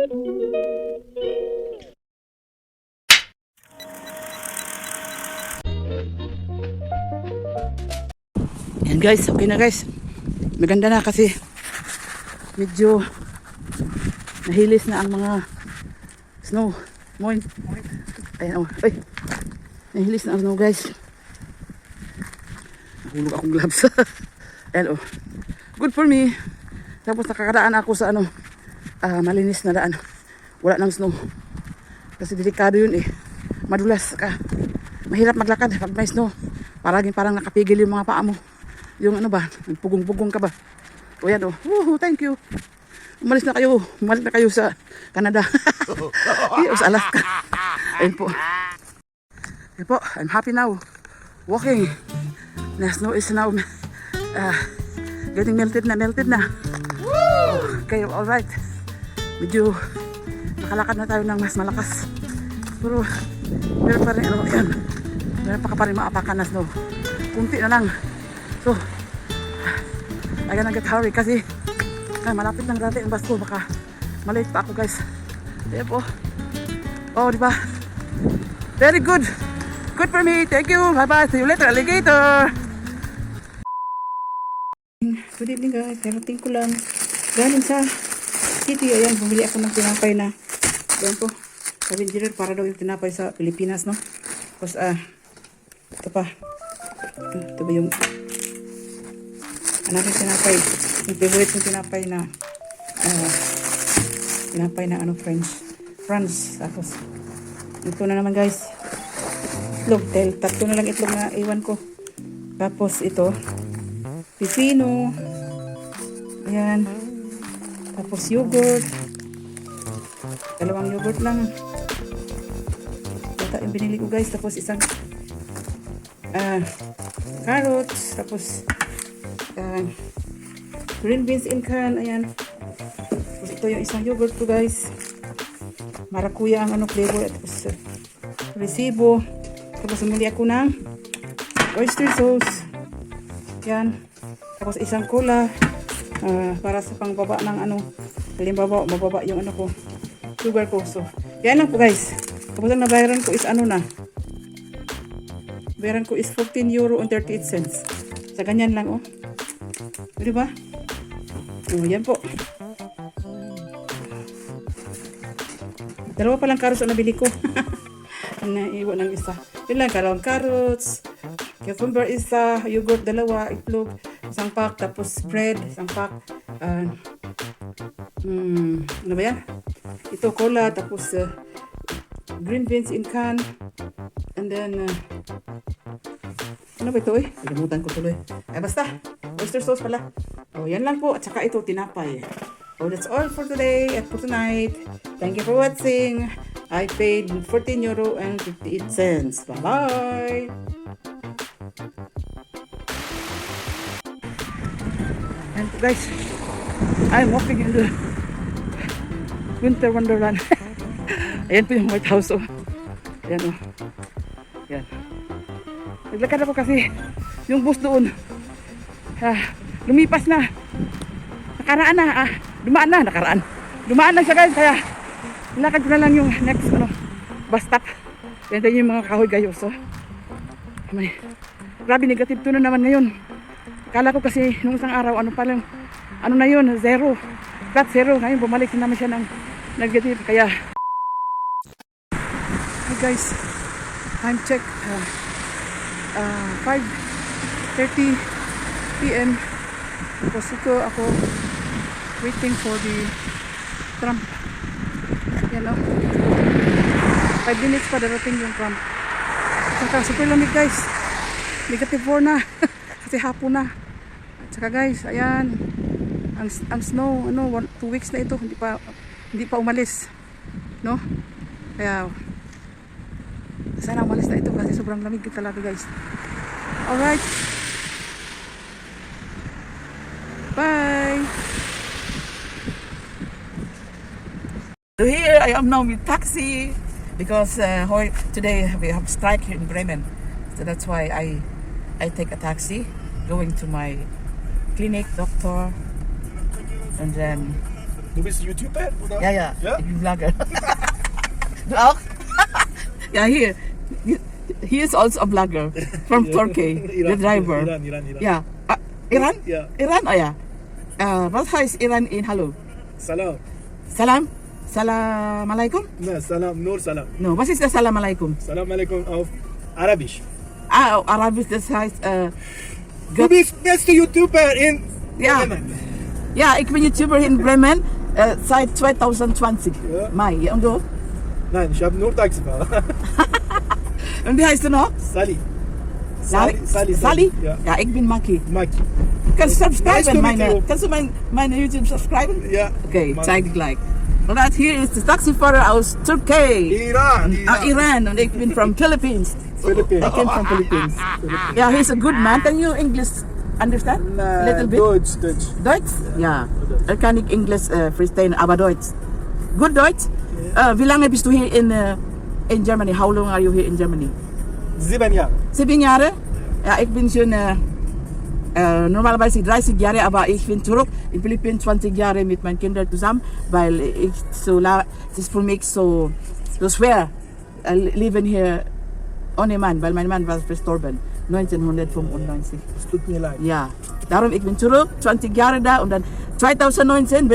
Yan guys, okay na guys. Maganda na kasi medyo nahilis na ang mga snow. Moin. Ayan, oh. Ay. Nahilis na ang snow guys. Nahulog akong gloves. Ayan, oh. Good for me. Tapos nakakaraan ako sa ano, malinis na daan. Wala nang snow. Kasi delikado yun eh. Madulas ka. Mahirap maglakad pag may snow. Parang nakapigil yung mga paa mo. Yung ano ba, nagpugong-pugong ka ba? O yan oh. Woohoo, thank you. Umalis na kayo sa Canada. Sa Alaska. Ayun po. Ayun po, I'm happy now. Walking. The snow is now getting melted na. Okay, alright. Medyo nakalakad na tayo ng mas malakas. Pero meron pa rin ano yan. Meron pa rin maapakan na snow. Kunti na lang. So, I gotta get hurry kasi malapit lang dati ang bus ko. Baka malate pa ako guys. Ayan po. Oh, diba? Very good. Good for me. Thank you. Bye-bye. See you later, alligator. Good evening guys. Karating ko lang. Galing sa city. Ayan, bumili ako ng tinapay na. Ayan po. Sabi ni Gerard, para daw yung tinapay sa Pilipinas, no? Tapos, ito pa. Ito ba yung another tinapay. Yung favorite yung tinapay na ano, France. Tapos, ito na naman guys. Itlog. Tatlo na lang itlog na iwan ko. Tapos, ito. Pipino. Ayan. Tapos, yogurt. 2 yogurt lang. Ito yung binili ko guys. Tapos, isang carrots. Tapos, green beans in can. Ayan. Tapos ito yung isang yogurt ko guys. Marakuya ang ano flavor. Tapos resibo. Tapos umuli ako ng oyster sauce. Ayan. Tapos isang cola. Para sa pangbaba ng ano. Halimbawa mababa yung ano ko. Sugar ko. So yan lang po guys. Tapos ang nabayaran ko is ano na. Bayaran ko is 14 euro and 38 cents. Sa ganyan lang oh. Diba? O, yan po. 2 pa lang carrots ang nabili ko. Ang naiwan ng isa. Yun lang, 2 carrots. Cucumber isa. Yogurt 2. Itlog. 1 pack. Tapos bread. 1 pack. Ano ba yan? Ito, cola. Tapos green beans in can. And then ano ba ito eh? Kalimutan ko tuloy. Ay basta. Oyster sauce pala. Oh, yan lang po. At saka ito, tinapay. Oh, that's all for today and for tonight. Thank you for watching. I paid 14 euro and 58 cents. Bye-bye! And guys, I'm walking in the winter wonderland. Ayan po yung White House. Oh. Ayan oh. Ayan. Naglakad ako kasi yung bus doon. Lumipas na. Nakaraan na. Dumaan na siya guys. Kaya nilakad ko na lang yung next bus stop. Yan din yung mga kahoy gayo. So, grabe negative 2 na naman ngayon. Akala ko kasi nung isang araw ano na yun, 0. Flat 0. Ngayon bumalik na naman siya ng negative. Kaya hey guys, time check 5:30 PM. Tapos ito ako waiting for the tram. Yan o. 5 minutes pa darating yung tram. Saka super lamig guys. Negative 4 na. Kasi hapon na. At saka guys, ayan. Ang snow, 2 weeks na ito. Hindi pa umalis. No? Kaya sana umalis na ito kasi sobrang lamig talaga guys. Alright. Bye. So here I am now with taxi because today we have strike here in Bremen. So that's why I take a taxi going to my clinic, doctor, and then Du bist YouTuber, oder? Ja. Ja? Ich bin Vlogger. Du auch? Ja, hier. He is also a vlogger from Turkey, the driver. Iran. Ja. Iran? Ja. Iran, oh ja. Was heißt Iran in Hallo? Salam. Salam? Salam alaikum? Na, salam, nur salam. No, was ist das Salam alaikum? Salam alaikum auf Arabisch. Arabisch, das heißt, Du bist beste YouTuber in Ja. Bremen. ja, ich bin YouTuber in Bremen seit 2020, Ja. Mai. Ja, und du? Nein, ich habe nur Taxifahrer. Und wie heißt du noch? Sally. Sally? Ja. Ja, ich bin Maki. Maki. Kannst du Nice to subscriben, meet you. kannst du meine YouTube subscriben? Ja. Okay, Maki. zeig gleich. Und das hier ist der Taxifahrer aus Türkei. Iran. Iran und ich bin from Philippines. Philippines. I came from Philippines. Yeah, he's a good man. Can you English understand? Little bit. Deutsch. Deutsch? Ja. Er kann ich Englisch verstehen, aber Deutsch. Good Deutsch? Wie lange bist du hier in Germany? How long are you here in Germany? 7 Jahre. 7 Jahre? Ja, ich bin schon normalerweise 30 Jahre, aber ich bin zurück in Philippinen 20 Jahre mit meinen Kindern zusammen, weil es ist für mich so schwer, leben hier ohne Mann, weil mein Mann war verstorben, 1995. Es tut mir leid. Ja, darum ich bin zurück, 20 Jahre da und dann 2019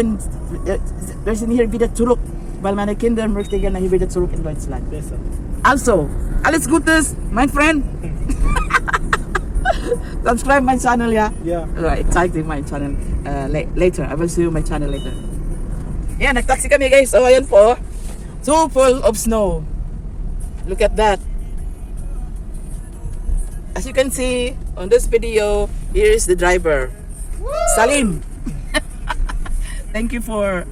wir sind hier wieder zurück, weil meine Kinder möchten gerne hier wieder zurück in Deutschland. Besser. Also, alles Gutes, mein Freund. Subscribe my channel, ja? Ja. I zeige dir my channel later. I will show you my channel later. Yan, nagtaxi kami guys. So, ayan po. So full of snow. Look at that. As you can see on this video, here is the driver. Salim. Thank you for...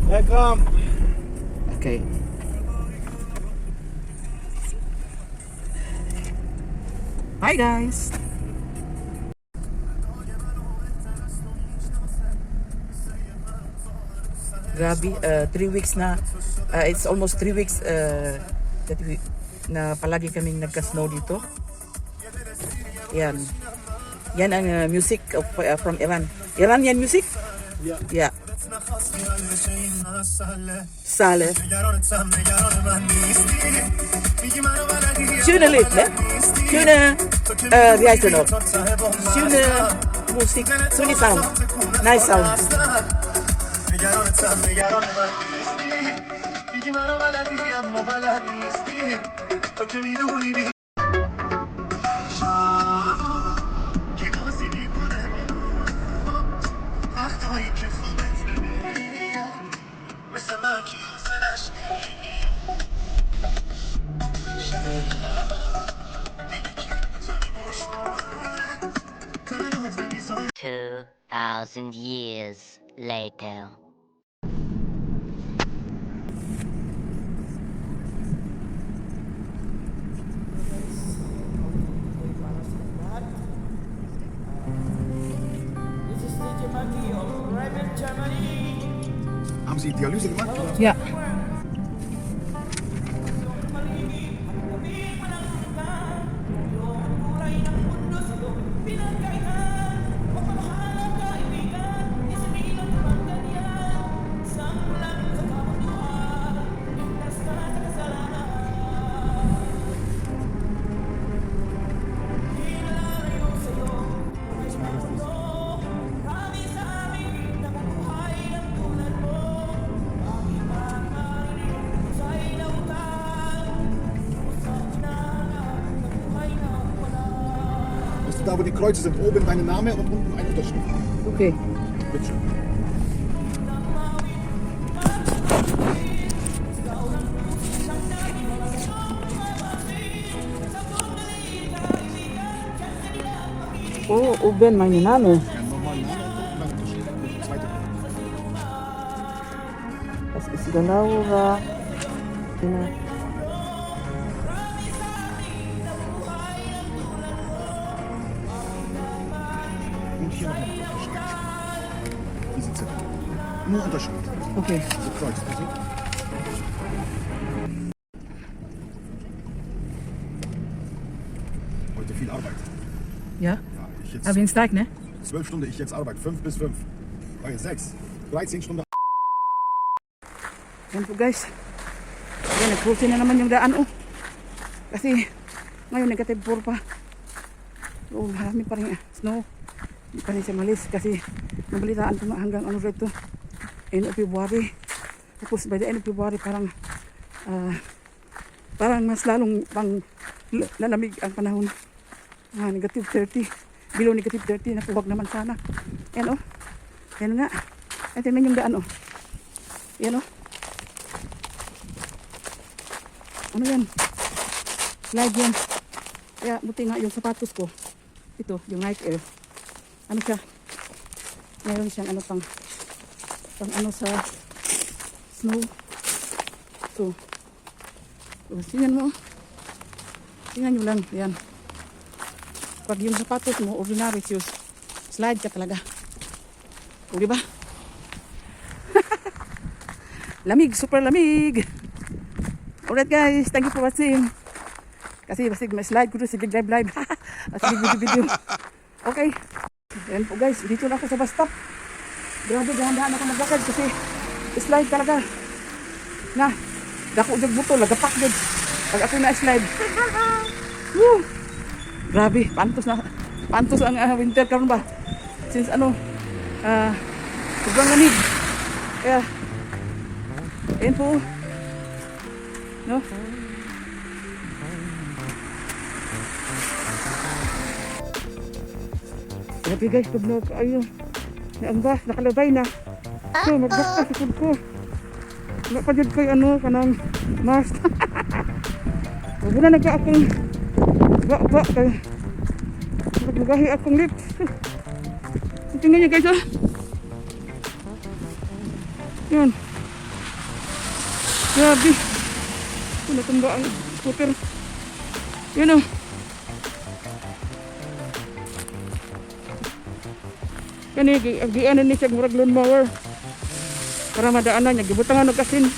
Welcome. Okay. Hi guys. Grabe, 3 weeks na. It's almost 3 weeks na palagi kaming nagka-snow dito. Yan. Yan ang music from Iran. Iran yan music? Ja. Yeah. Saleh. Schöne Lied, ne? Schöne, wie heißt der noch? Schöne Musik, schöne Sound. Nice Sound. Two 2,000 years later. Haben Sie Dialyse gemacht? Ja. Da, wo die Kreuze sind, oben dein Name und unten eine Unterschrift. Okay. Bitte schön. Oh, oben mein Name. Ein normaler Name und unten deine Unterschrift. Und die zweite. Das ist der Laura. Genau. Und hier noch eine Unterschrift. Diese Zettel. Nur Unterschrift. Okay. So Kreuz. Also. Heute viel Arbeit. Ja? Ja, ich jetzt Aber Dienstag, ne? 12 Stunden, ich jetzt Arbeit. 5 bis 5. Oh, jetzt 6. 13 Stunden. Yan po guys. Yan, nag-cruising na naman yung daan oh. Kasi ngayon negative 4 pa. So marami pa rin snow. Hindi pa rin siya malis kasi nabalitaan ko nga hanggang ano rito. End of February. Tapos by the end of February parang mas lalong pang lalamig ang panahon. Negative 30. Below negative 30. Naku, wag naman sana. Yan oh. Yan nga. Ay, tingnan yung daan oh. Yan oh. Ano yan? Slide yan. Kaya buti nga yung sapatos ko. Ito, yung Nike Air. Ano siya? Mayroon siyang ano pang ano sa snow. So, tingnan mo. Tingnan nyo lang. Yan. Pag yung sapatos mo, ordinary shoes, slide ka talaga. O, diba? Lamig, super lamig. Alright guys, thank you for watching. Kasi basig may slide ko doon, sige live. Sige video. Okay. Ayan po guys, dito na ako sa bus stop. Grabe, dahan-dahan ako maglakad kasi slide talaga. Na, dako jud buto, lagapak jud. Pag ako na slide. Woo! Grabe, pantos ang winter karon ba? Since sobrang lamig. Kaya, ayan po. No? Grabe guys, pag ang bus, nakalabay na. So, magbakta sa food ko. Wala pa dyan kay kanang mask. Huwag na nagka akong ba kay nagahi akong lips. Tingnan niyo guys oh. Yan. Grabe. Natumba ang scooter. Yan oh. Kani gianan ni siya murag lawnmower. Para madaanan niya gibutangan og asin.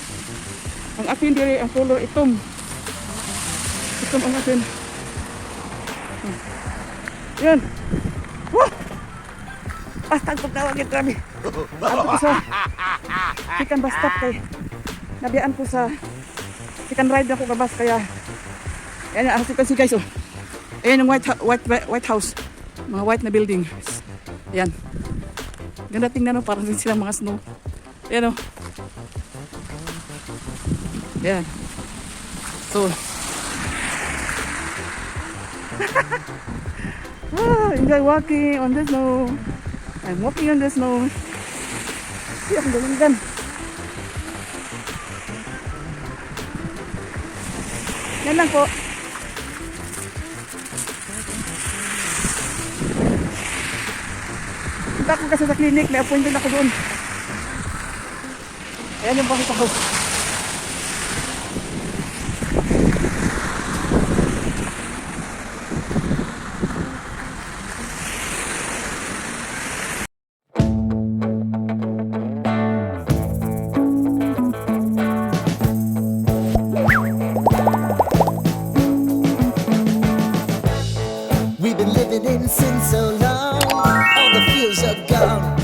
Ang asin diri ang color itom. Itom ang asin. Yan. Wah! Basta pagtawagin grabe. Ako ko sa chicken bus stop kay nabiyaan ko sa chicken ride ako ka bus kaya ayan ang si guys oh. Ayan yung white house. Mga white na building. Ayan. Ganda tingnan no, parang din silang mga snow. Ayan o. Ayan. So. Enjoy walking on the snow. I'm walking on the snow. Ay, ang galingan. Yan lang po. Punta ko kasi sa clinic, may appointment ako doon. Ayan yung bakit ako. We've been living in sin so long, all the fields are gone.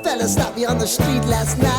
Fella stopped me on the street last night.